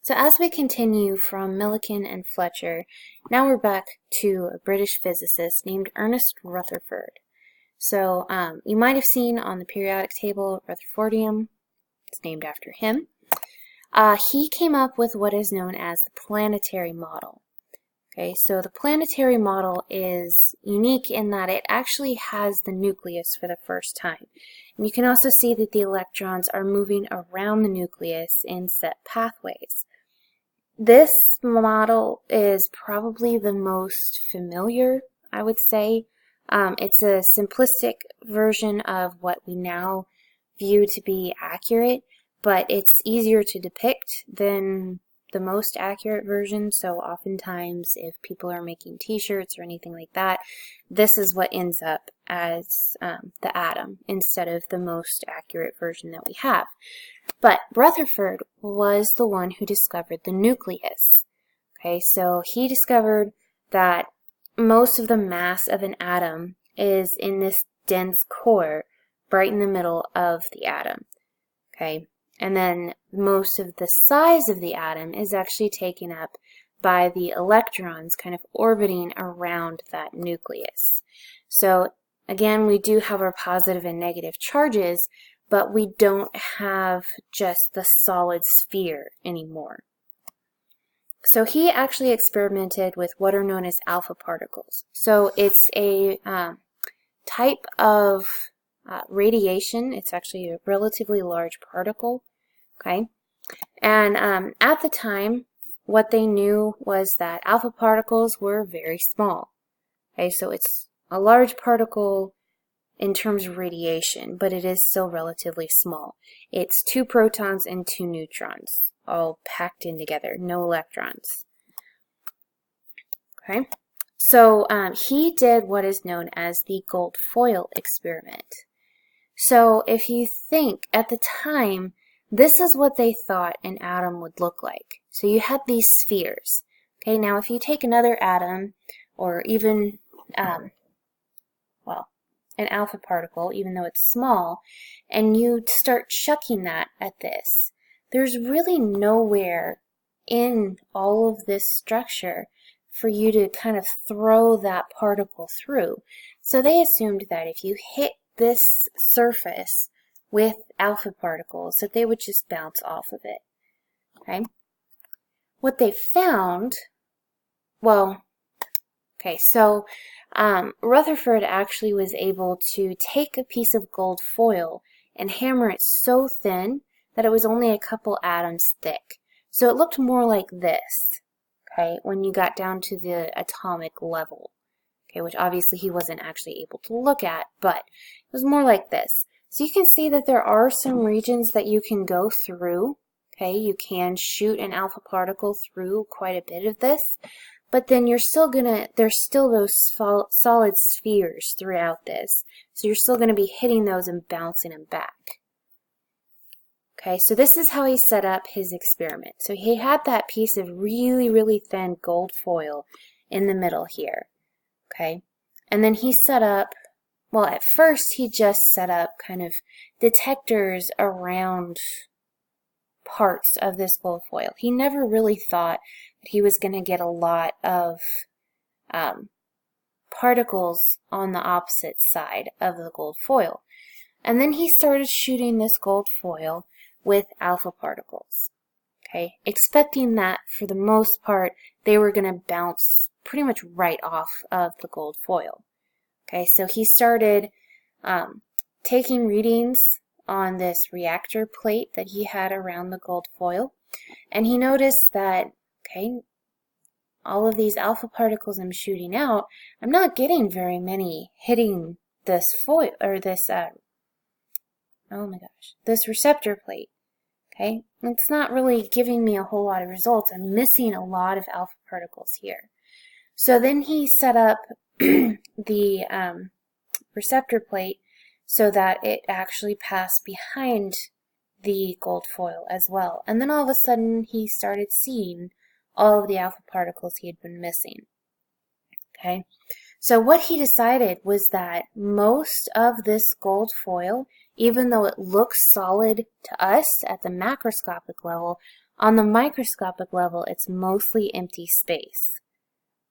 So as we continue from Millikan and Fletcher, now we're back to a British physicist named Ernest Rutherford. So you might have seen on the periodic table Rutherfordium. It's named after him. He came up with what is known as the planetary model. Okay, so the planetary model is unique in that it actually has the nucleus for the first time. And you can also see that the electrons are moving around the nucleus in set pathways. This model is probably the most familiar, I would say. It's a simplistic version of what we now view to be accurate, but it's easier to depict than the most accurate version. So oftentimes if people are making t-shirts or anything like that, this is what ends up as the atom instead of the most accurate version that we have. But Rutherford was the one who discovered the nucleus. Okay, so he discovered that most of the mass of an atom is in this dense core right in the middle of the atom. Okay, and then most of the size of the atom is actually taken up by the electrons kind of orbiting around that nucleus. So again, we do have our positive and negative charges, but we don't have just the solid sphere anymore. So he actually experimented with what are known as alpha particles. So it's a type of radiation. It's actually a relatively large particle. Okay, and at the time, what they knew was that alpha particles were very small. Okay, so it's a large particle in terms of radiation, but it is still relatively small. It's 2 protons and 2 neutrons, all packed in together, no electrons. Okay, so he did what is known as the gold foil experiment. So if you think at the time, this is what they thought an atom would look like. So you had these spheres. Okay, now if you take another atom, or even, an alpha particle, even though it's small, and you start chucking that at this, there's really nowhere in all of this structure for you to kind of throw that particle through. So they assumed that if you hit this surface with alpha particles, that they would just bounce off of it. Okay? What they found, Rutherford actually was able to take a piece of gold foil and hammer it so thin that it was only a couple atoms thick. So it looked more like this, okay, when you got down to the atomic level, okay, which obviously he wasn't actually able to look at, but it was more like this. So you can see that there are some regions that you can go through, okay, you can shoot an alpha particle through quite a bit of this, but then there's still those solid spheres throughout this. So you're still going to be hitting those and bouncing them back. Okay, so this is how he set up his experiment. So he had that piece of really, really thin gold foil in the middle here. Okay, and then he set up, at first he just set up kind of detectors around parts of this gold foil. He never really thought that he was going to get a lot of particles on the opposite side of the gold foil. And then he started shooting this gold foil with alpha particles, okay, expecting that for the most part they were going to bounce pretty much right off of the gold foil. Okay, so he started taking readings on this reactor plate that he had around the gold foil, and he noticed that, okay, all of these alpha particles I'm shooting out, I'm not getting very many hitting this foil, or this, this receptor plate, okay? It's not really giving me a whole lot of results. I'm missing a lot of alpha particles here. So then he set up the receptor plate so that it actually passed behind the gold foil as well. And then all of a sudden he started seeing all of the alpha particles he had been missing. Okay, so what he decided was that most of this gold foil, even though it looks solid to us at the macroscopic level, On the microscopic level, it's mostly empty space.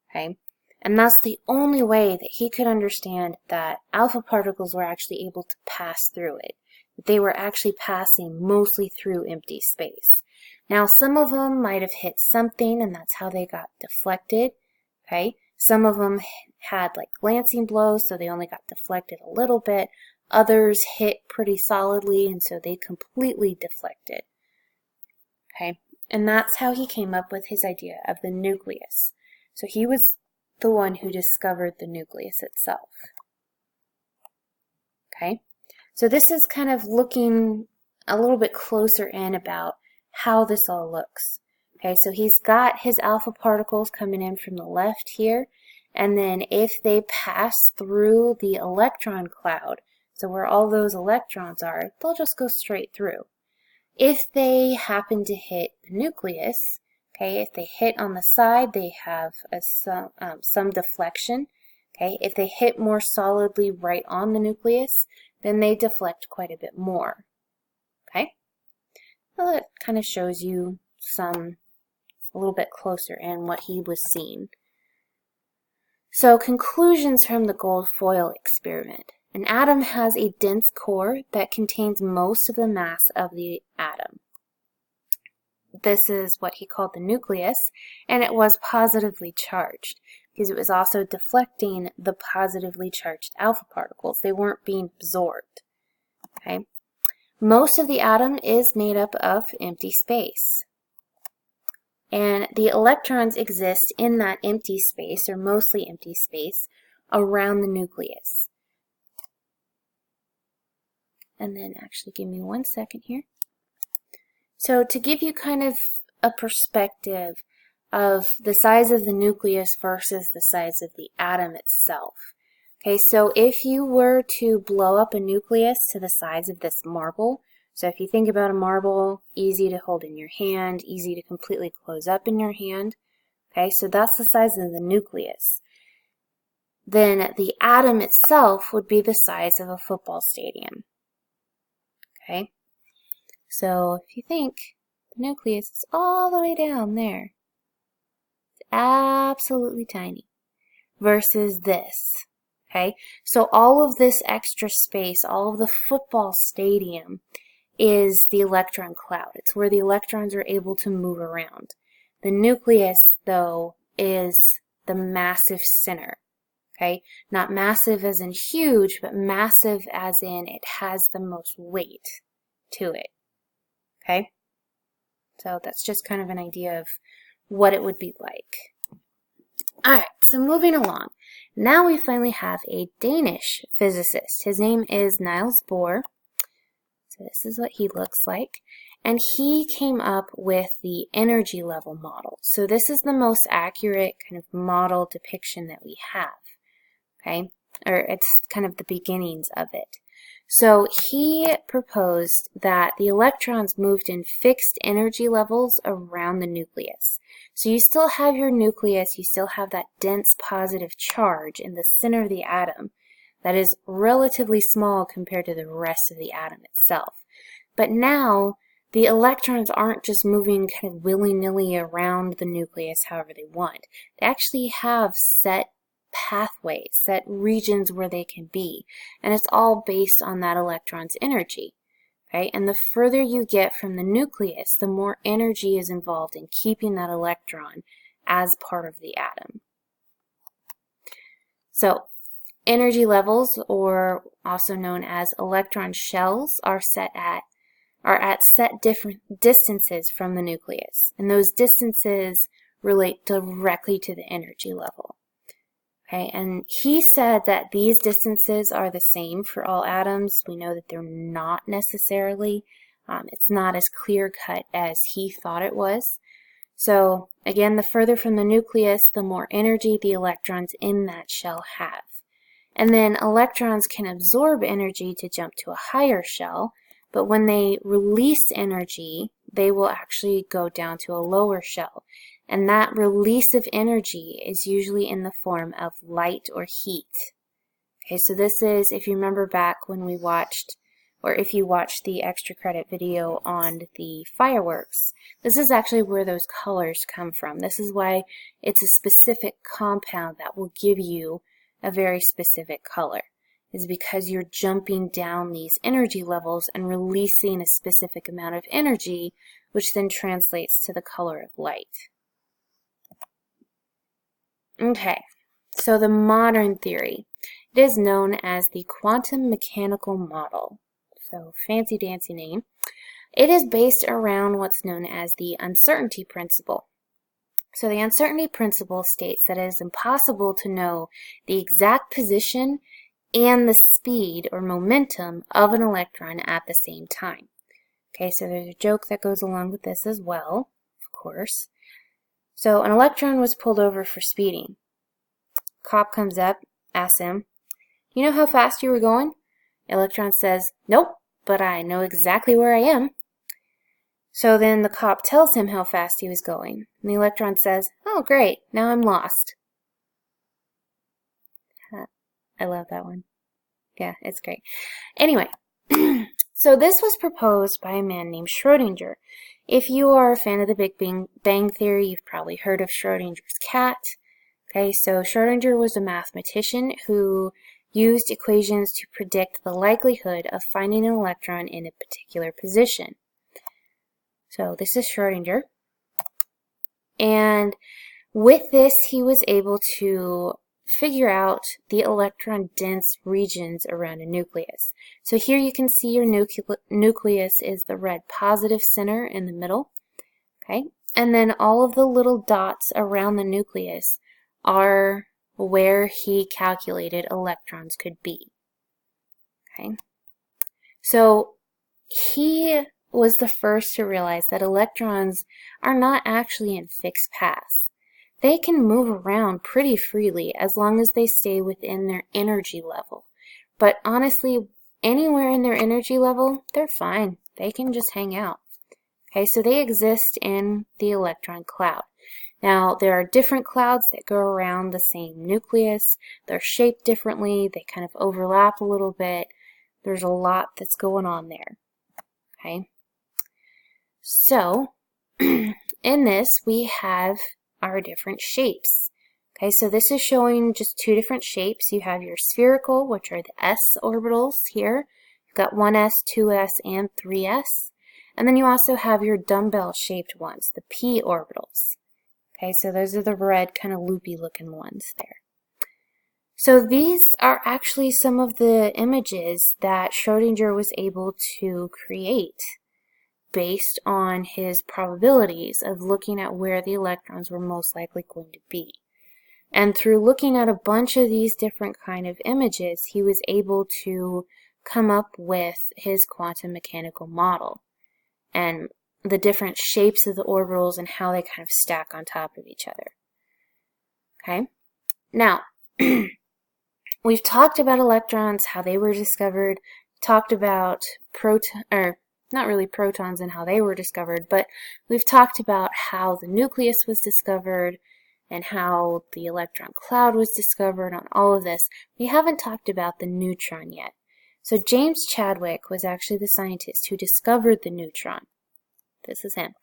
Okay? And that's the only way that he could understand that alpha particles were actually able to pass through it. That they were actually passing mostly through empty space. Now, some of them might have hit something, and that's how they got deflected. Okay? Some of them had like glancing blows, so they only got deflected a little bit. Others hit pretty solidly, and so they completely deflected. Okay? And that's how he came up with his idea of the nucleus. So he was the one who discovered the nucleus itself. Okay? So this is kind of looking a little bit closer in about how this all looks. Okay, so he's got his alpha particles coming in from the left here, and then if they pass through the electron cloud, so where all those electrons are, they'll just go straight through. If they happen to hit the nucleus, okay, if they hit on the side, they have some deflection. Okay, if they hit more solidly right on the nucleus, then they deflect quite a bit more. Okay, well, that kind of shows you a little bit closer in what he was seeing. So, conclusions from the gold foil experiment. An atom has a dense core that contains most of the mass of the atom. This is what he called the nucleus, and it was positively charged because it was also deflecting the positively charged alpha particles. They weren't being absorbed. Okay? Most of the atom is made up of empty space. And the electrons exist in that empty space, or mostly empty space, around the nucleus. And then actually give me 1 second here. So to give you kind of a perspective of the size of the nucleus versus the size of the atom itself. Okay, so if you were to blow up a nucleus to the size of this marble, so if you think about a marble, easy to hold in your hand, easy to completely close up in your hand, okay, so that's the size of the nucleus. Then the atom itself would be the size of a football stadium. Okay, so if you think the nucleus is all the way down there, it's absolutely tiny, versus this. Okay, so all of this extra space, all of the football stadium is the electron cloud. It's where the electrons are able to move around. The nucleus, though, is the massive center. Okay, not massive as in huge, but massive as in it has the most weight to it. Okay, so that's just kind of an idea of what it would be like. Alright, so moving along. Now we finally have a Danish physicist. His name is Niels Bohr. So this is what he looks like. And he came up with the energy level model. So this is the most accurate kind of model depiction that we have. Okay? Or it's kind of the beginnings of it. So he proposed that the electrons moved in fixed energy levels around the nucleus. So you still have your nucleus, you still have that dense positive charge in the center of the atom that is relatively small compared to the rest of the atom itself. But now the electrons aren't just moving kind of willy-nilly around the nucleus however they want. They actually have set pathways, set regions where they can be, and it's all based on that electron's energy. Okay? And the further you get from the nucleus, the more energy is involved in keeping that electron as part of the atom. So, energy levels, or also known as electron shells, are at set different distances from the nucleus, and those distances relate directly to the energy level. Okay, and he said that these distances are the same for all atoms. We know that they're not necessarily. It's not as clear-cut as he thought it was. So, again, the further from the nucleus, the more energy the electrons in that shell have. And then electrons can absorb energy to jump to a higher shell, but when they release energy, they will actually go down to a lower shell. And that release of energy is usually in the form of light or heat. Okay, so this is, if you remember back when we watched or if you watch the extra credit video on the fireworks, this is actually where those colors come from. This is why it's a specific compound that will give you a very specific color, is because you're jumping down these energy levels and releasing a specific amount of energy, which then translates to the color of light. Okay, so the modern theory, it is known as the quantum mechanical model. So fancy dancy name. It is based around what's known as the uncertainty principle. So the uncertainty principle states that it is impossible to know the exact position and the speed or momentum of an electron at the same time. Okay, so there's a joke that goes along with this as well, of course. So an electron was pulled over for speeding. Cop comes up, asks him, "You know how fast you were going?" Electron says, "Nope, but I know exactly where I am." So then the cop tells him how fast he was going, and the electron says, "Oh, great, now I'm lost." I love that one. Yeah, it's great. Anyway, so this was proposed by a man named Schrödinger. If you are a fan of the Big Bang Theory, you've probably heard of Schrödinger's cat. Okay, so Schrödinger was a mathematician who used equations to predict the likelihood of finding an electron in a particular position. So this is Schrödinger. And with this, he was able to figure out the electron-dense regions around a nucleus. So here you can see your nucleus is the red positive center in the middle. Okay, and then all of the little dots around the nucleus are where he calculated electrons could be. Okay, so he was the first to realize that electrons are not actually in fixed paths. They can move around pretty freely as long as they stay within their energy level. But honestly, anywhere in their energy level, they're fine. They can just hang out. Okay, so they exist in the electron cloud. Now, there are different clouds that go around the same nucleus. They're shaped differently. They kind of overlap a little bit. There's a lot that's going on there. Okay, so in this, we have our different shapes. Okay, so this is showing just two different shapes. You have your spherical, which are the s orbitals here. You've got 1s, 2s, and 3s. And then you also have your dumbbell-shaped ones, the p orbitals. Okay, so those are the red, kind of loopy-looking ones there. So these are actually some of the images that Schrödinger was able to create based on his probabilities of looking at where the electrons were most likely going to be. And through looking at a bunch of these different kind of images, he was able to come up with his quantum mechanical model and the different shapes of the orbitals and how they kind of stack on top of each other. Okay, now we've talked about electrons, how they were discovered, talked about not really protons and how they were discovered, but we've talked about how the nucleus was discovered and how the electron cloud was discovered on all of this. We haven't talked about the neutron yet. So James Chadwick was actually the scientist who discovered the neutron. This is him.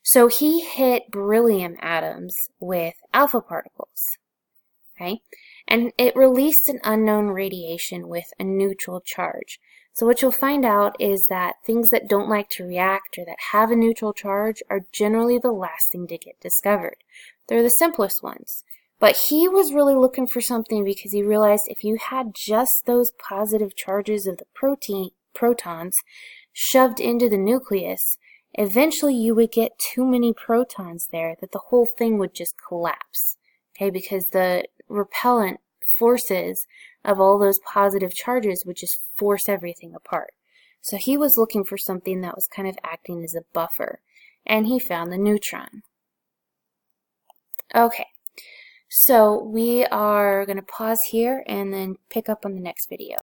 So he hit beryllium atoms with alpha particles. Okay? And it released an unknown radiation with a neutral charge. So what you'll find out is that things that don't like to react or that have a neutral charge are generally the last thing to get discovered. They're the simplest ones. But he was really looking for something because he realized if you had just those positive charges of the protons shoved into the nucleus, eventually you would get too many protons there that the whole thing would just collapse. Okay, because the repellent forces of all those positive charges would just force everything apart. So he was looking for something that was kind of acting as a buffer, and he found the neutron. Okay, so we are going to pause here and then pick up on the next video.